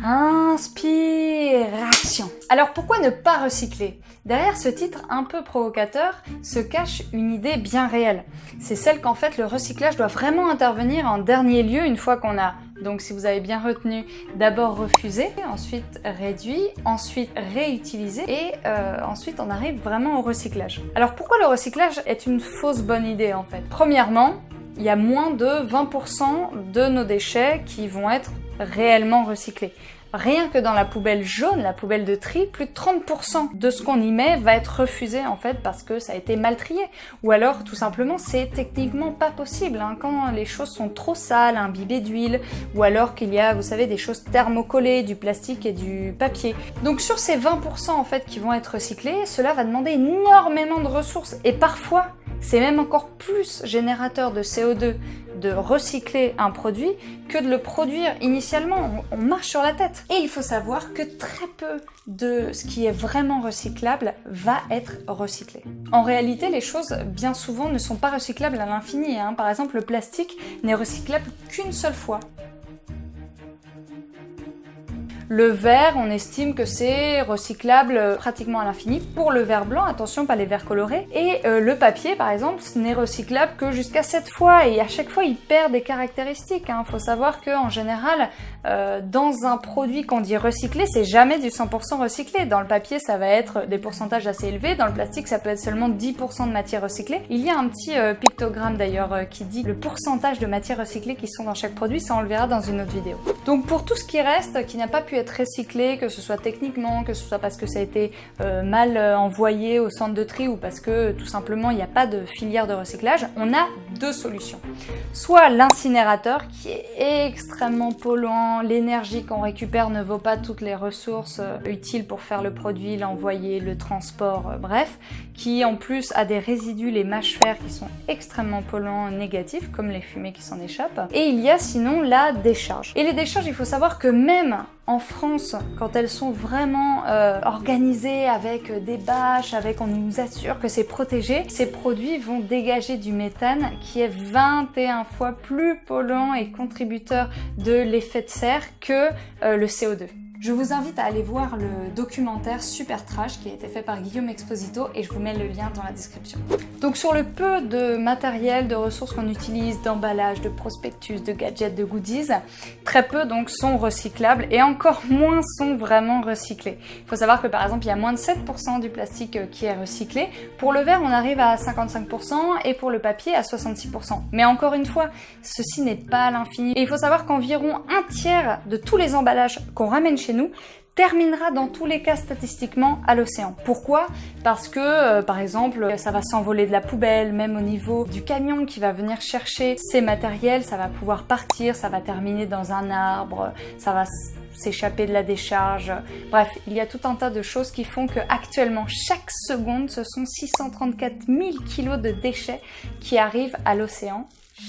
Inspiration. Alors pourquoi ne pas recycler? Derrière ce titre un peu provocateur se cache une idée bien réelle. C'est celle qu'en fait le recyclage doit vraiment intervenir en dernier lieu une fois qu'on a, donc si vous avez bien retenu, d'abord refusé, ensuite réduit, ensuite réutilisé et ensuite on arrive vraiment au recyclage. Alors pourquoi le recyclage est une fausse bonne idée en fait? Premièrement, il y a moins de 20% de nos déchets qui vont être réellement recyclés. Rien que dans la poubelle jaune, la poubelle de tri, plus de 30% de ce qu'on y met va être refusé en fait parce que ça a été mal trié. Ou alors tout simplement c'est techniquement pas possible quand les choses sont trop sales, imbibées d'huile, ou alors qu'il y a, vous savez, des choses thermocollées, du plastique et du papier. Donc sur ces 20% en fait qui vont être recyclés, cela va demander énormément de ressources et parfois c'est même encore plus générateur de CO2 de recycler un produit que de le produire initialement. On marche sur la tête. Et il faut savoir que très peu de ce qui est vraiment recyclable va être recyclé. En réalité, les choses, bien souvent, ne sont pas recyclables à l'infini. Par exemple, le plastique n'est recyclable qu'une seule fois. Le verre, on estime que c'est recyclable pratiquement à l'infini. Pour le verre blanc, attention, pas les verres colorés. Et le papier, par exemple, n'est recyclable que jusqu'à 7 fois. Et à chaque fois, il perd des caractéristiques. Faut savoir qu'en général, dans un produit qu'on dit recyclé, c'est jamais du 100% recyclé. Dans le papier, ça va être des pourcentages assez élevés. Dans le plastique, ça peut être seulement 10% de matière recyclée. Il y a un petit pictogramme d'ailleurs qui dit le pourcentage de matière recyclée qui sont dans chaque produit. Ça, on le verra dans une autre vidéo. Donc pour tout ce qui reste, qui n'a pas pu être recyclé, que ce soit techniquement, que ce soit parce que ça a été mal envoyé au centre de tri ou parce que tout simplement il n'y a pas de filière de recyclage, on a deux solutions. Soit l'incinérateur qui est extrêmement polluant, l'énergie qu'on récupère ne vaut pas toutes les ressources utiles pour faire le produit, l'envoyer, le transport, bref, qui en plus a des résidus, les mâches-fer qui sont extrêmement polluants négatifs, comme les fumées qui s'en échappent. Et il y a sinon la décharge. Et les décharges, il faut savoir que même en France, quand elles sont vraiment organisées avec des bâches, on nous assure que c'est protégé, ces produits vont dégager du méthane qui est 21 fois plus polluant et contributeur de l'effet de serre que le CO2. Je vous invite à aller voir le documentaire Super Trash qui a été fait par Guillaume Exposito et je vous mets le lien dans la description. Donc sur le peu de matériel, de ressources qu'on utilise, d'emballage, de prospectus, de gadgets, de goodies, très peu donc sont recyclables et encore moins sont vraiment recyclés. Il faut savoir que par exemple il y a moins de 7% du plastique qui est recyclé. Pour le verre on arrive à 55% et pour le papier à 66%. Mais encore une fois, ceci n'est pas à l'infini. Et il faut savoir qu'environ un tiers de tous les emballages qu'on ramène chez nous terminera dans tous les cas statistiquement à l'océan. Pourquoi? Parce que, par exemple, ça va s'envoler de la poubelle, même au niveau du camion qui va venir chercher ces matériels, ça va pouvoir partir, ça va terminer dans un arbre, ça va s'échapper de la décharge. Bref, il y a tout un tas de choses qui font que actuellement, chaque seconde, ce sont 634 000 kilos de déchets qui arrivent à l'océan.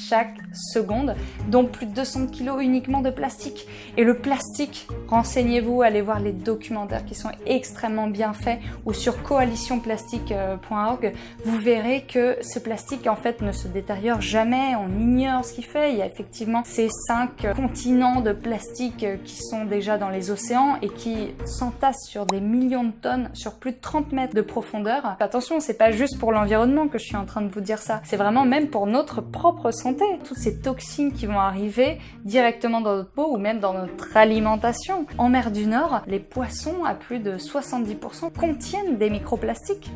Chaque seconde, dont plus de 200 kilos uniquement de plastique. Et le plastique, renseignez-vous, allez voir les documentaires qui sont extrêmement bien faits ou sur coalitionplastique.org, vous verrez que ce plastique en fait ne se détériore jamais, on ignore ce qu'il fait. Il y a effectivement ces 5 continents de plastique qui sont déjà dans les océans et qui s'entassent sur des millions de tonnes, sur plus de 30 mètres de profondeur. Attention, c'est pas juste pour l'environnement que je suis en train de vous dire ça, c'est vraiment même pour notre propre santé. Toutes ces toxines qui vont arriver directement dans notre peau ou même dans notre alimentation. En mer du Nord, les poissons à plus de 70% contiennent des microplastiques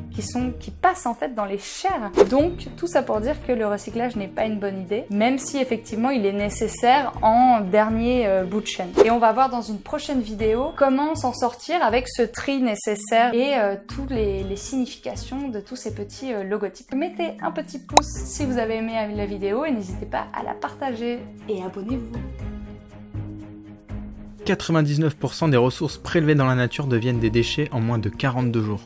qui passent en fait dans les chairs. Donc tout ça pour dire que le recyclage n'est pas une bonne idée, même si effectivement il est nécessaire en dernier bout de chaîne. Et on va voir dans une prochaine vidéo comment s'en sortir avec ce tri nécessaire et toutes les significations de tous ces petits logotypes. Mettez un petit pouce si vous avez aimé la vidéo et n'hésitez pas à la partager et abonnez-vous. 99% des ressources prélevées dans la nature deviennent des déchets en moins de 42 jours.